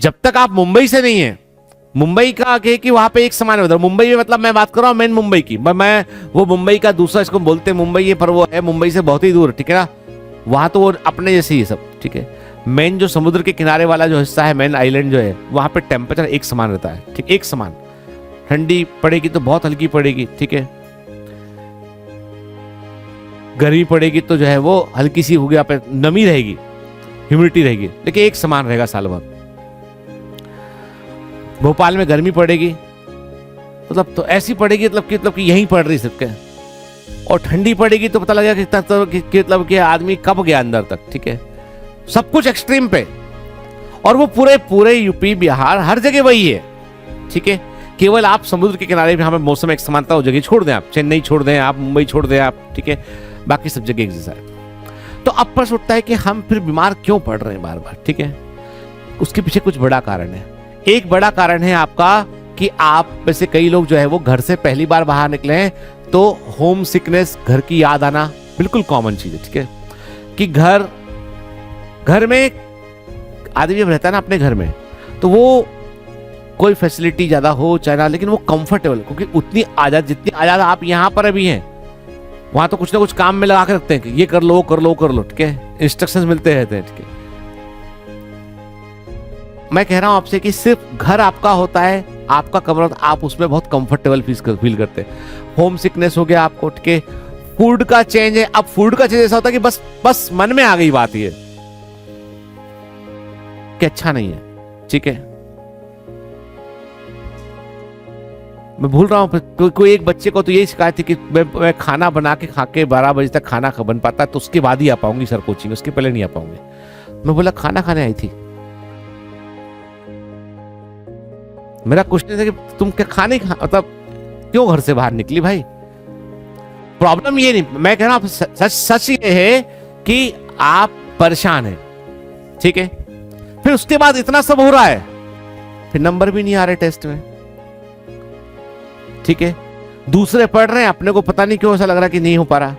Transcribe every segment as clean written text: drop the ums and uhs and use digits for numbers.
जब तक आप मुंबई से नहीं है, मुंबई का आगे कि वहां पे एक समान है उधर, मुंबई में मतलब मैं बात कर रहा हूँ मेन मुंबई की, मैं वो मुंबई का दूसरा इसको बोलते हैं मुंबई है, पर वो है मुंबई से बहुत ही दूर, ठीक है ना। वहां तो वो अपने जैसे ही सब, ठीक है। मेन जो समुद्र के किनारे वाला जो हिस्सा है, मेन आइलैंड जो है, वहां पे टेम्परेचर एक समान रहता है, ठीक, एक समान। ठंडी पड़ेगी तो बहुत हल्की पड़ेगी, ठीक है, गर्मी पड़ेगी तो जो है वो हल्की सी होगी, आप नमी रहेगी, ह्यूमिडिटी रहेगी, लेकिन एक समान रहेगा साल भर। भोपाल में गर्मी पड़ेगी मतलब तो ऐसी पड़ेगी मतलब कि यहीं पड़ रही सबके, और ठंडी पड़ेगी तो पता लगेगा कि मतलब कि आदमी कब गया अंदर तक, ठीक है। सब कुछ एक्सट्रीम पे, और वो पूरे यूपी बिहार हर जगह वही है, ठीक है। केवल आप समुद्र के किनारे भी, यहाँ पे मौसम एक समानता हो, जगह छोड़ दें आप, चेन्नई छोड़ दें आप, मुंबई छोड़ दें आप, ठीक है, बाकी सब जगह एक जैसा है। तो अब प्रश्न उठता है कि हम फिर बीमार क्यों पड़ रहे हैं बार बार, ठीक है। उसके पीछे कुछ बड़ा कारण है। एक बड़ा कारण है आपका कि आप में से कई लोग जो है वो घर से पहली बार बाहर निकले हैं, तो होम सिकनेस, घर की याद आना बिल्कुल कॉमन चीज है, ठीक है। कि घर में आदमी जब रहता है ना अपने घर में, तो वो कोई फैसिलिटी ज्यादा हो चाहे ना, लेकिन वो कंफर्टेबल, क्योंकि उतनी आजाद, जितनी आजाद आप यहां पर अभी हैं, वहां तो कुछ ना कुछ काम में लगा के रखते हैं कि ये कर लो, कर लो, कर लो, ठीक है, इंस्ट्रक्शंस मिलते रहते हैं, ठीक है। मैं कह रहा हूं आपसे कि सिर्फ घर आपका होता है, आपका कमरा, आप उसमें बहुत कंफर्टेबल फील करते हैं। होम सिकनेस हो गया आपको, ठीक है। फूड का चेंज है, अब फूड का चेंज ऐसा होता है कि बस मन में आ गई बात ये कि अच्छा नहीं है, ठीक है। मैं भूल रहा हूं, कोई एक बच्चे को तो यही शिकायत थी कि मैं खाना बना के खा के 12 बजे तक खाना बन पाता है तो उसके बाद ही आ पाऊंगी सर कोचिंग, उसके पहले नहीं आ पाऊंगी। मैं बोला खाना खाने आई थी, मेरा क्वेश्चन था कि तुम क्या खाने मतलब क्यों घर से बाहर निकली भाई। प्रॉब्लम ये नहीं, मैं कह रहा हूं सच ये है कि आप परेशान हैं, ठीक है। फिर उसके बाद इतना सब हो रहा है, फिर नंबर भी नहीं आ रहे टेस्ट में, ठीक है। दूसरे पढ़ रहे हैं, अपने को पता नहीं क्यों ऐसा लग रहा है कि नहीं हो पा रहा,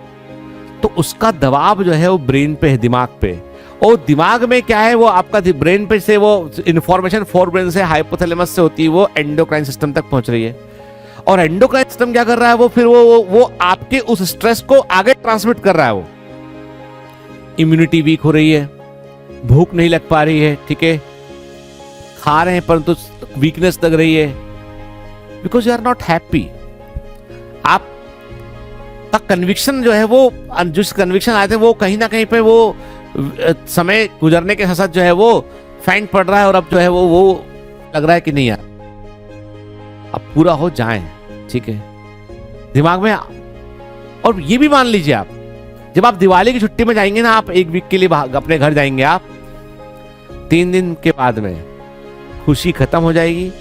तो उसका दबाव जो है वो ब्रेन पे है, दिमाग पे। और दिमाग में क्या है, वो आपका ब्रेन पे से वो इंफॉर्मेशन फोर ब्रेन से, हाइपोथैलेमस से होती है, वो एंडोक्राइन सिस्टम तक पहुंच रही है। और एंडोक्राइन सिस्टम क्या कर रहा है, वो फिर वो आपके उस स्ट्रेस को आगे ट्रांसमिट कर रहा है। वो इम्यूनिटी वीक हो रही है, भूख नहीं लग पा रही है, ठीक है, खा रहे हैं परंतु वीकनेस लग रही है, because you are not happy. आप का कन्विक्शन जो है वो, जिस कन्विक्शन आए थे वो कहीं ना कहीं पे वो समय गुजरने के साथ जो है वो फैंट पड़ रहा है, और अब जो है वो लग रहा है कि नहीं यार अब पूरा हो जाए, ठीक है, दिमाग में। और ये भी मान लीजिए आप जब आप दिवाली की छुट्टी में जाएंगे ना, आप एक वीक के लिए अपने घर जाएंगे, आप 3 दिन के बाद में खुशी खत्म हो जाएगी,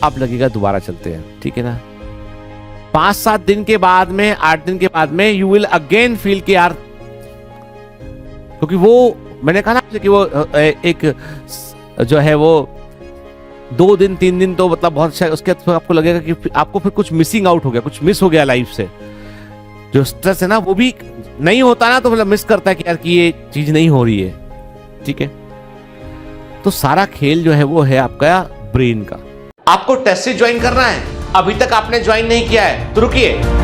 अब लगेगा दोबारा चलते हैं, ठीक है ना। 5-7 दिन के बाद में, 8 दिन के बाद में यू विल अगेन फील कि यार, क्योंकि वो मैंने कहा ना कि वो एक जो है वो 2 दिन 3 दिन तो मतलब बहुत अच्छा, उसके बाद आपको लगेगा कि आपको फिर कुछ मिसिंग आउट हो गया, कुछ मिस हो गया लाइफ से। जो स्ट्रेस है ना वो भी नहीं होता ना, तो मतलब मिस करता है कि यार कि ये चीज नहीं हो रही है, ठीक है। तो सारा खेल जो है वो है आपका ब्रेन का। आपको टेस्ट सीरीज ज्वाइन करना है, अभी तक आपने ज्वाइन नहीं किया है तो रुकिए,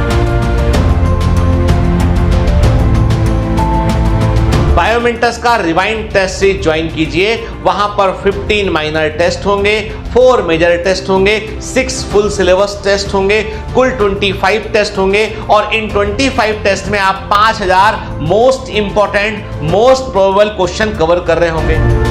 बायोमेंटस का रिवाइंड टेस्ट सीरीज ज्वाइन कीजिए। वहां पर 15 माइनर टेस्ट होंगे, 4 मेजर टेस्ट होंगे, 6 फुल सिलेबस टेस्ट होंगे, कुल 25 टेस्ट होंगे, और इन 25 टेस्ट में आप 5000 most important, most probable question cover कर रहे होंगे।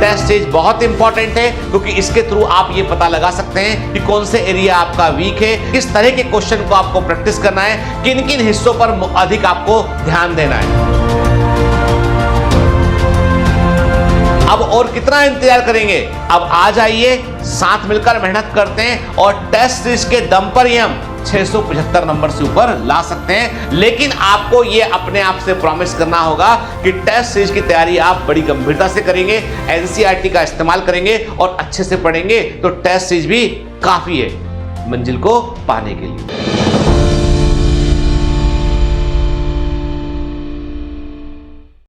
टेस्ट सीरीज बहुत इंपॉर्टेंट है, क्योंकि इसके थ्रू आप ये पता लगा सकते हैं कि कौन से एरिया आपका वीक है, किस तरह के क्वेश्चन को आपको प्रैक्टिस करना है, किन किन हिस्सों पर अधिक आपको ध्यान देना है। अब और कितना इंतजार करेंगे, अब आ जाइए, साथ मिलकर मेहनत करते हैं, और टेस्ट सीरीज के दम पर ही हम 675 नंबर से ऊपर ला सकते हैं। लेकिन आपको ये अपने आप से प्रॉमिस करना होगा कि टेस्ट सीरीज की तैयारी आप बड़ी गंभीरता से करेंगे, एनसीईआरटी का इस्तेमाल करेंगे और अच्छे से पढ़ेंगे, तो टेस्ट सीरीज भी काफी है मंजिल को पाने के लिए।